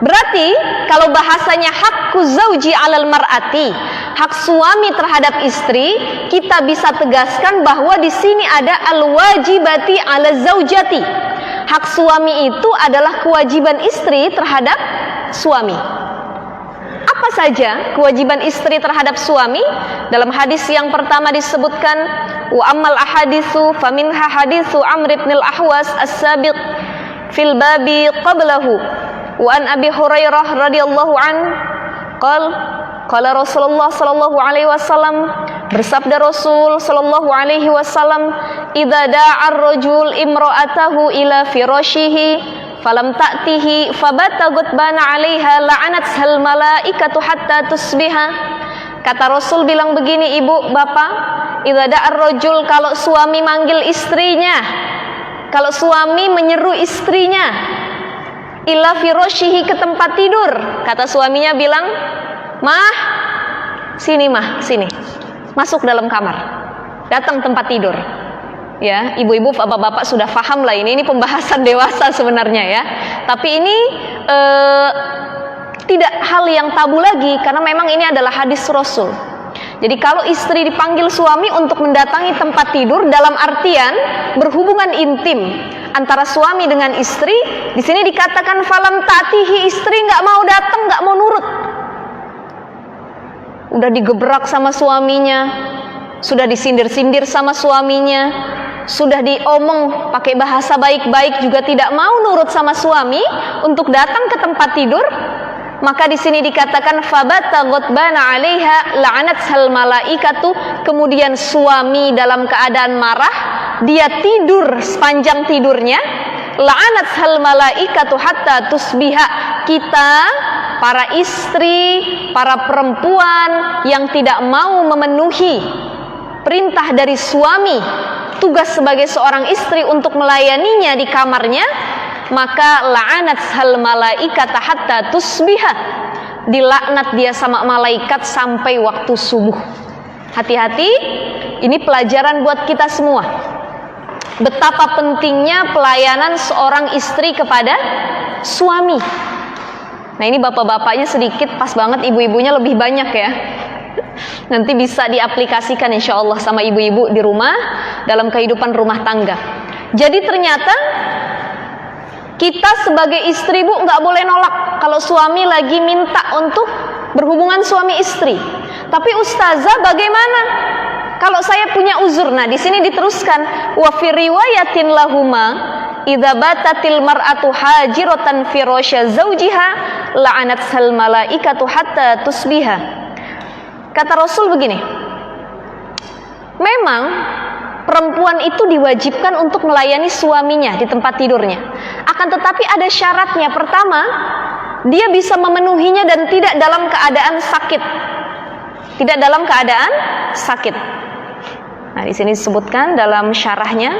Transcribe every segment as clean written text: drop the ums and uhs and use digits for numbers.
Berarti kalau bahasanya hakku zauji 'alal mar'ati, hak suami terhadap istri, kita bisa tegaskan bahwa di sini ada al-wajibati 'ala zaujati. Hak suami itu adalah kewajiban istri terhadap suami. Apa saja kewajiban istri terhadap suami? Dalam hadis yang pertama disebutkan, wa ammal ahaditsu faminha haditsu Amr ibn al-Ahwas as-sabiq fil babi qablahu. Wa an Abi Hurairah radhiyallahu an qala Rasulullah sallallahu alaihi wasallam, bersabda Rasul sallallahu alaihi wasallam, idza da'a ar-rajul imra'atahu ila firashihi falam ta'tihi fabata ghadbana 'alaiha la'anathal malaikatu hatta tusbiha. Kata Rasul bilang begini, ibu, bapak, idza da'a ar-rajul, kalau suami manggil istrinya, kalau suami menyeru istrinya, ila firashihi, ke tempat tidur, kata suaminya bilang, mah, sini mah, sini, masuk dalam kamar, datang tempat tidur. Ya, ibu-ibu, bapak-bapak sudah paham lah ini pembahasan dewasa sebenarnya ya. Tapi ini tidak hal yang tabu lagi, karena memang ini adalah hadis Rasul. Jadi kalau istri dipanggil suami untuk mendatangi tempat tidur dalam artian berhubungan intim antara suami dengan istri, di sini dikatakan falam ta'tihi, istri nggak mau datang, nggak mau nurut. Udah digebrak sama suaminya, sudah disindir-sindir sama suaminya, sudah diomong pakai bahasa baik-baik juga tidak mau nurut sama suami untuk datang ke tempat tidur. Maka di sini dikatakan fabata ghadbana 'alaiha la'anathal malaikatu, kemudian suami dalam keadaan marah, dia tidur sepanjang tidurnya, la'anathal malaikatu hatta tusbiha. Kita para istri, para perempuan yang tidak mau memenuhi perintah dari suami, tugas sebagai seorang istri untuk melayaninya di kamarnya, maka la'anathal malaikata hatta tusbiha, dilaknat dia sama malaikat sampai waktu subuh. Hati-hati, ini pelajaran buat kita semua. Betapa pentingnya pelayanan seorang istri kepada suami. Nah, ini bapak-bapaknya sedikit, pas banget ibu-ibunya lebih banyak ya. Nanti bisa diaplikasikan insya Allah sama ibu-ibu di rumah dalam kehidupan rumah tangga. Jadi ternyata kita sebagai istri, bu, nggak boleh nolak kalau suami lagi minta untuk berhubungan suami istri. Tapi ustazah, bagaimana kalau saya punya uzur? Nah, di sini diteruskan, wa fi riwayatin lahuma idza batatil mar'atu hajiratan firasya zaujiha la'anathal malaikatu hatta tusbiha. Kata Rasul begini, memang perempuan itu diwajibkan untuk melayani suaminya di tempat tidurnya. Akan tetapi ada syaratnya. Pertama, dia bisa memenuhinya dan tidak dalam keadaan sakit. Tidak dalam keadaan sakit. Nah, di sini disebutkan dalam syarahnya,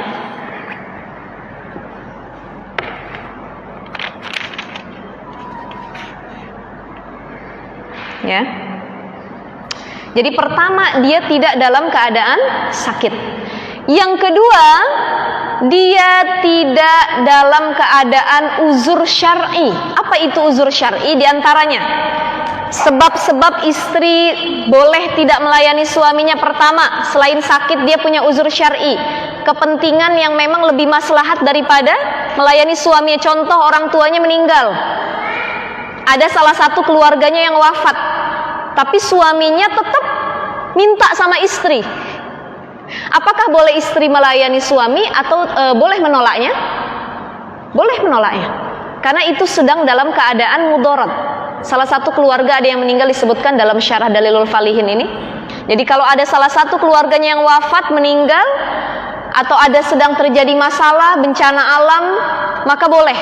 ya. Jadi pertama, dia tidak dalam keadaan sakit. Yang kedua, dia tidak dalam keadaan uzur syar'i. Apa itu uzur syar'i? Di antaranya sebab-sebab istri boleh tidak melayani suaminya. Pertama, selain sakit, dia punya uzur syar'i, kepentingan yang memang lebih maslahat daripada melayani suaminya. Contoh, orang tuanya meninggal, ada salah satu keluarganya yang wafat, tapi suaminya tetap minta sama istri. Apakah boleh istri melayani suami atau boleh menolaknya? Boleh menolaknya, karena itu sedang dalam keadaan mudarat. Salah satu keluarga ada yang meninggal, disebutkan dalam syarah Dalilul Falihin ini. Jadi kalau ada salah satu keluarganya yang wafat, meninggal, atau ada sedang terjadi masalah, bencana alam, maka boleh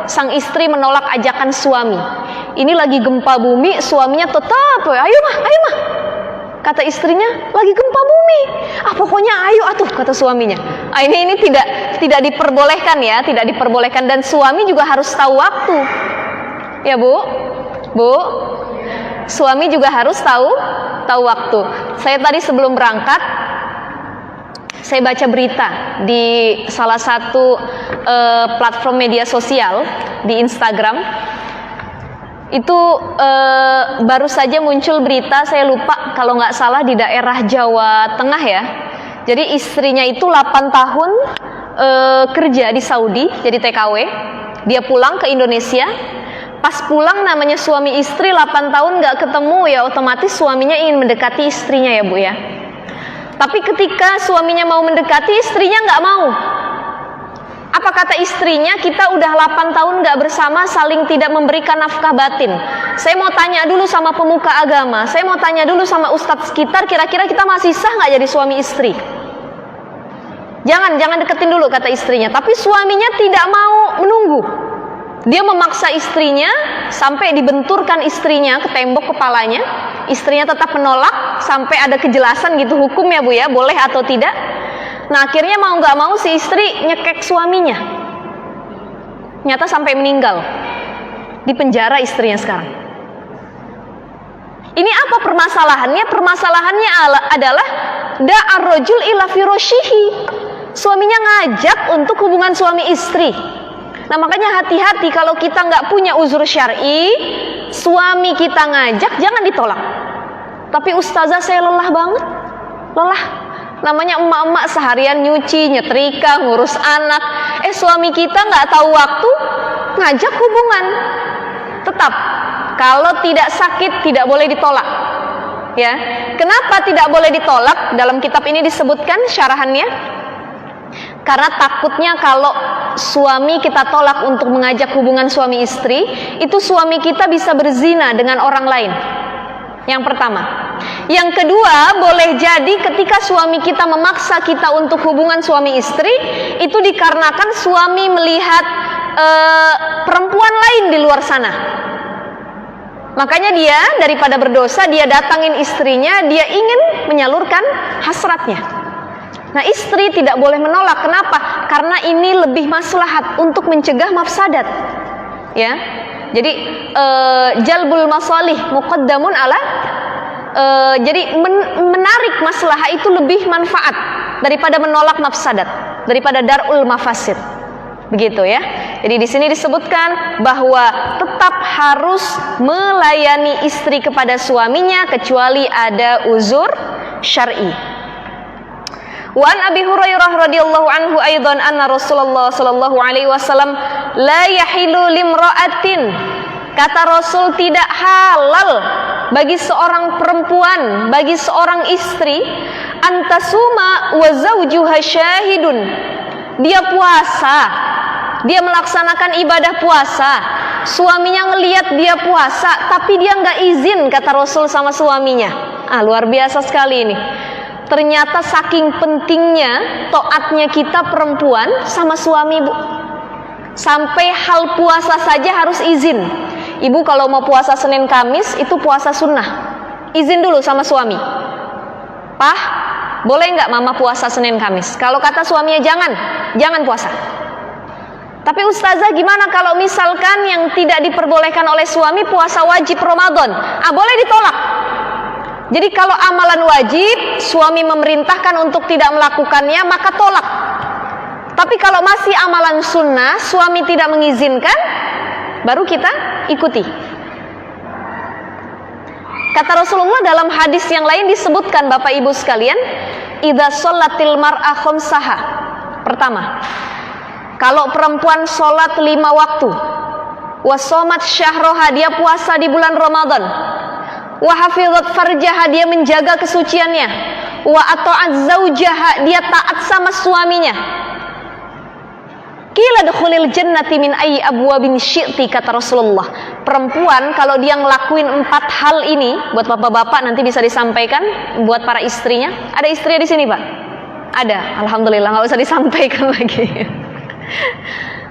sang istri menolak ajakan suami. Ini lagi gempa bumi, suaminya tetap, ayo mah, ayo mah. Kata istrinya, lagi gempa bumi. Ah, pokoknya ayo atuh, kata suaminya. Ah, ini tidak diperbolehkan ya, tidak diperbolehkan. Dan suami juga harus tahu waktu. Ya, Bu. Bu, suami juga harus tahu waktu. Saya tadi sebelum berangkat, saya baca berita di salah satu platform media sosial di Instagram. Itu baru saja muncul berita, saya lupa kalau nggak salah di daerah Jawa Tengah ya. Jadi istrinya itu 8 tahun kerja di Saudi, jadi TKW. Dia pulang ke Indonesia. Pas pulang namanya suami istri 8 tahun nggak ketemu, ya otomatis suaminya ingin mendekati istrinya ya Bu ya. Tapi ketika suaminya mau mendekati, istrinya nggak mau. Apa kata istrinya? Kita udah 8 tahun gak bersama, saling tidak memberikan nafkah batin. Saya mau tanya dulu sama pemuka agama, saya mau tanya dulu sama ustadz sekitar, kira-kira kita masih sah gak jadi suami istri? Jangan deketin dulu kata istrinya. Tapi suaminya tidak mau menunggu. Dia memaksa istrinya sampai dibenturkan istrinya ke tembok kepalanya. Istrinya tetap menolak sampai ada kejelasan gitu hukumnya Bu ya, boleh atau tidak. Nah akhirnya mau gak mau si istri nyekek suaminya. Nyata sampai meninggal. Di penjara istrinya sekarang. Ini apa permasalahannya? Permasalahannya adalah da'ar rajul ila firashihi. Suaminya ngajak untuk hubungan suami istri. Nah makanya hati-hati kalau kita gak punya uzur syar'i, suami kita ngajak jangan ditolak. Tapi ustazah saya lelah banget. Lelah. Namanya emak-emak seharian nyuci, nyetrika, ngurus anak. Suami kita nggak tahu waktu, ngajak hubungan. Tetap, kalau tidak sakit tidak boleh ditolak. Ya, kenapa tidak boleh ditolak? Dalam kitab ini disebutkan syarahannya. Karena takutnya kalau suami kita tolak untuk mengajak hubungan suami istri, itu suami kita bisa berzina dengan orang lain. Yang pertama. Yang kedua, boleh jadi ketika suami kita memaksa kita untuk hubungan suami istri, itu dikarenakan suami melihat perempuan lain di luar sana. Makanya dia daripada berdosa, dia datangin istrinya, dia ingin menyalurkan hasratnya. Nah istri tidak boleh menolak. Kenapa? Karena ini lebih maslahat untuk mencegah mafsadat. Ya, jadi jalbul masalih muqaddamun ala. Jadi menarik maslahah itu lebih manfaat daripada menolak mafsadat, daripada darul mafasid. Begitu ya. Jadi di sini disebutkan bahwa tetap harus melayani istri kepada suaminya kecuali ada uzur syar'i. Wa an Abi Hurairah radhiyallahu anhu aidan anna Rasulullah sallallahu alaihi wasallam la yahilu limra'atin. Kata Rasul, tidak halal bagi seorang perempuan, bagi seorang istri, antasuma wa zawjuha syahidun. Dia puasa, dia melaksanakan ibadah puasa, suaminya ngelihat dia puasa, tapi dia nggak izin kata Rasul sama suaminya. Luar biasa sekali ini. Ternyata saking pentingnya taatnya kita perempuan sama suami Bu. Sampai hal puasa saja harus izin. Ibu kalau mau puasa Senin Kamis itu puasa sunnah, izin dulu sama suami. Pah, boleh nggak mama puasa Senin Kamis? Kalau kata suaminya jangan puasa. Tapi ustazah gimana kalau misalkan yang tidak diperbolehkan oleh suami puasa wajib Ramadan? Boleh ditolak. Jadi kalau amalan wajib suami memerintahkan untuk tidak melakukannya, maka tolak. Tapi kalau masih amalan sunnah suami tidak mengizinkan, baru kita ikuti. Kata Rasulullah dalam hadis yang lain disebutkan Bapak Ibu sekalian, idza sholatil mar'a khamsaha. Pertama, kalau perempuan sholat 5 waktu, wa shomat syahroha, dia puasa di bulan Ramadan, wa hafizat farjaha, dia menjaga kesuciannya, wa ata'at zaujaha, dia taat sama suaminya. Qila dukhulil jannati min ayyi abwabin syi'ti, kata Rasulullah. Perempuan kalau dia ngelakuin 4 hal ini, buat bapak-bapak nanti bisa disampaikan buat para istrinya. Ada istrinya di sini Pak? Ada, alhamdulillah, nggak usah disampaikan lagi.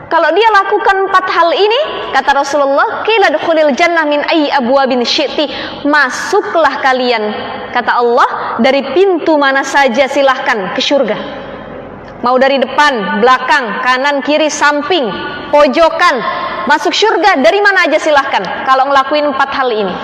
Kalau dia lakukan 4 hal ini, kata Rasulullah, qila dukhulil jannah min ayyi abwabin syi'ti, masuklah kalian, kata Allah, dari pintu mana saja silahkan ke surga. Mau dari depan, belakang, kanan, kiri, samping, pojokan, masuk surga dari mana aja silahkan kalau ngelakuin 4 hal ini.